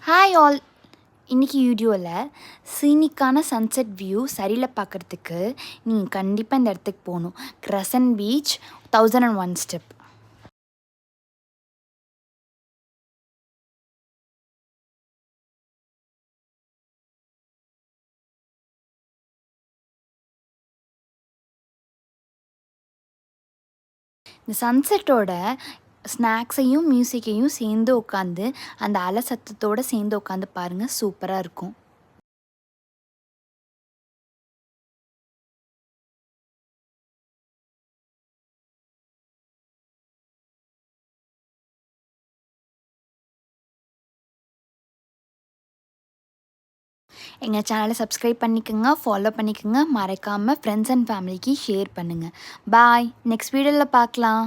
Hi all. இன்றைக்கி வீடியோவில் சீனிக்கான sunset view சரியில் பார்க்குறதுக்கு நீங்கள் கண்டிப்பாக இந்த இடத்துக்கு போகணும். Crescent beach 1001 step. இந்த சன்செட்டோட ஸ்நாக்ஸையும் மியூசிக்கையும் சேர்ந்து உட்காந்து அந்த அலை சத்தத்தோடு சேர்ந்து உட்காந்து பாருங்கள், சூப்பராக இருக்கும். எங்கள் சேனலை சப்ஸ்கிரைப் பண்ணிக்கோங்க, ஃபாலோ பண்ணிக்கோங்க, மறக்காமல் ஃப்ரெண்ட்ஸ் அண்ட் ஃபேமிலிக்கு ஷேர் பண்ணுங்கள். பாய், நெக்ஸ்ட் வீடியோவில் பார்க்கலாம்.